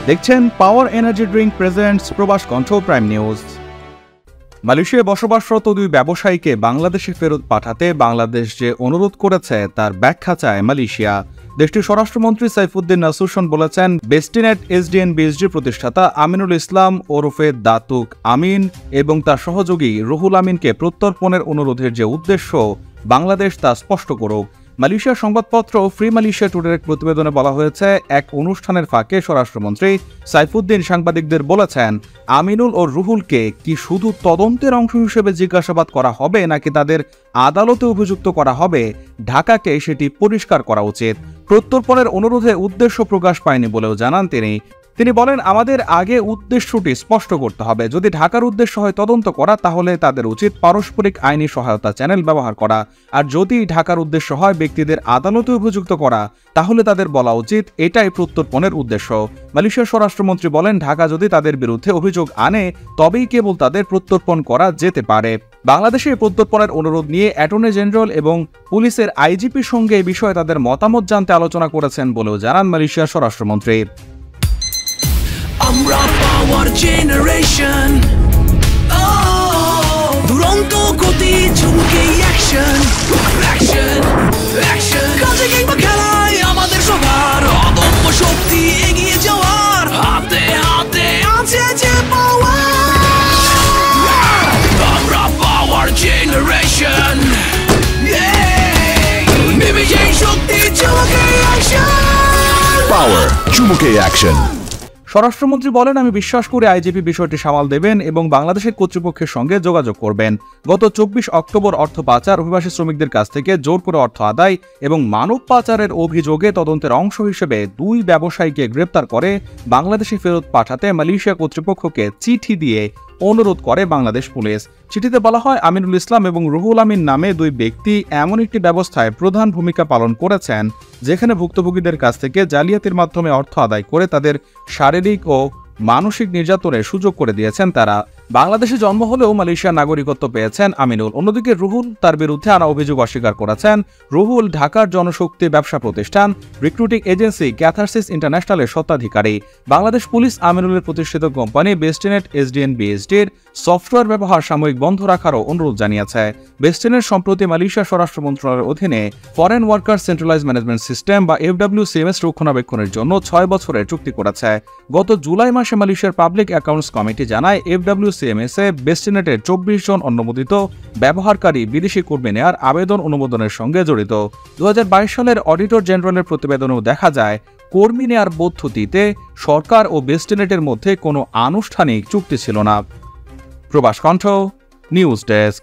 দেখছেন power energy drink presents প্রবাস কণ্ঠ প্রাইম নিউজ। মালয়েশিয়ায় বসবাসরত দুই ব্যবসায়ীকে বাংলাদেশে ফেরত পাঠাতে বাংলাদেশ যে অনুরোধ করেছে তার ব্যাখ্যা চায় মালয়েশিয়া। দেশটির স্বরাষ্ট্রমন্ত্রী সাইফুদ্দিন নাসুরশন বলেছেন, বেস্টিনেট এসডিএন-বিএসডির প্রতিষ্ঠাতা আমিনুল ইসলাম ওরফে দাতুক আমিন এবং তার সহযোগী রুহুল আমিনকে প্রত্যর্পণের অনুরোধের যে উদ্দেশ্য বাংলাদেশ তা স্পষ্ট করুক। মালয়েশিয়ার সংবাদপত্র ফ্রি মালয়েশিয়া টুডের এক প্রতিবেদনে বলা হয়েছে, এক অনুষ্ঠানের ফাঁকে স্বরাষ্ট্রমন্ত্রী সাইফুদ্দিন সাংবাদিকদের বলেছেন, আমিনুল ও রুহুলকে কি শুধু তদন্তের অংশ হিসেবে জিজ্ঞাসাবাদ করা হবে নাকি তাদের আদালতে অভিযুক্ত করা হবে, ঢাকাকে সেটি পরিষ্কার করা উচিত। প্রত্যর্পণের অনুরোধে উদ্দেশ্য প্রকাশ পায়নি বলেও জানান তিনি বলেন, আমাদের আগে উদ্দেশ্যটি স্পষ্ট করতে হবে। যদি ঢাকার উদ্দেশ্য হয় তদন্ত করা, তাহলে তাদের উচিত পারস্পরিক আইনি সহায়তা চ্যানেল ব্যবহার করা। আর যদি ঢাকার উদ্দেশ্য হয় ব্যক্তিদের আদালতে অভিযুক্ত করা, তাহলে তাদের বলা উচিত এটাই প্রত্যর্পণের উদ্দেশ্য। মালয়েশিয়ার স্বরাষ্ট্রমন্ত্রী বলেন, ঢাকা যদি তাদের বিরুদ্ধে অভিযোগ আনে তবেই কেবল তাদের প্রত্যর্পণ করা যেতে পারে। বাংলাদেশে প্রত্যর্পণের অনুরোধ নিয়ে অ্যাটর্নি জেনারেল এবং পুলিশের আইজিপির সঙ্গে এই বিষয়ে তাদের মতামত জানতে আলোচনা করেছেন বলেও জানান মালয়েশিয়ার স্বরাষ্ট্রমন্ত্রী। আমরা পাওয়ার জেনারেশন, দুরন্ত গতি ঝুমকে অ্যাকশন অ্যাকশন অ্যাকশন, কাজে কিংবা খেলায় আমাদের সবার অদম্য শক্তি এগিয়ে যাওয়ার, হাতে হাতে আছে যে পাওয়ার। আমরা পাওয়ার জেনারেশন, নেমে যাই শক্তি চুমুকে অ্যাকশন, পাওয়ার চুমুকে অ্যাকশন। স্বরাষ্ট্রমন্ত্রী বলেন, আমি বিশ্বাস করি আইজিপি বিষয়টি সামাল দেবেন এবং বাংলাদেশের কর্তৃপক্ষের সঙ্গে যোগাযোগ করবেন। গত 24 অক্টোবর অর্থ পাচার, অভিবাসী শ্রমিকদের কাছ থেকে জোর করে অর্থ আদায় এবং মানব পাচারের অভিযোগে তদন্তের অংশ হিসেবে দুই ব্যবসায়ীকে গ্রেপ্তার করে বাংলাদেশে ফেরত পাঠাতে মালয়েশিয়া কর্তৃপক্ষকে চিঠি দিয়ে অনুরোধ করে বাংলাদেশ পুলিশ। চিঠিতে বলা হয়, আমিনুল ইসলাম এবং রুহুল আমিন নামে দুই ব্যক্তি এমন একটি ব্যবস্থায় প্রধান ভূমিকা পালন করেছেন যেখানে ভুক্তভোগীদের কাছ থেকে জালিয়াতির মাধ্যমে অর্থ আদায় করে তাদের শারীরিক ও মানসিক নির্যাতনের সুযোগ করে দিয়েছেন তারা। বাংলাদেশে জন্ম হলেও মালয়েশিয়ার নাগরিকত্ব পেয়েছেন আমিনুল। অন্যদিকে রুহুল তার বিরুদ্ধে আনা অভিযোগ অস্বীকার করেছেন। রুহুল ঢাকার জনশক্তি ব্যবসা প্রতিষ্ঠান রিক্রুটিং এজেন্সি ক্যাথারসিস ইন্টারন্যাশনালের স্বত্বাধিকারী। বাংলাদেশ পুলিশ আমিনুলের প্রতিষ্ঠিত কোম্পানি বেস্টিনেট এসডিএন-বিএসডির সফটওয়্যার ব্যবহার সাময়িক বন্ধ রাখারও অনুরোধ জানিয়েছে। বেস্টিনেট সম্প্রতি মালয়েশিয়া স্বরাষ্ট্র মন্ত্রণালয়ের অধীনে foreign worker centralise management system বা FWCMS রক্ষণাবেক্ষণের জন্য 6 বছরের চুক্তি করেছে। গত জুলাই মাসে মালয়েশিয়ার পাবলিক অ্যাকাউন্টস কমিটি জানায়, FWCMS-এ বেস্টিনেটের 24 জন অনুমোদিত ব্যবহারকারী বিদেশি কর্মী নেওয়ার আবেদন অনুমোদনের সঙ্গে জড়িত। 2022 সালের অডিটর জেনারেলের প্রতিবেদনেও দেখা যায়, কর্মী নেওয়ার পদ্ধতিতে সরকার ও বেস্টিনেটের মধ্যে কোনো আনুষ্ঠানিক চুক্তি ছিল না। প্রবাস কণ্ঠ নিউজ ডেস্ক।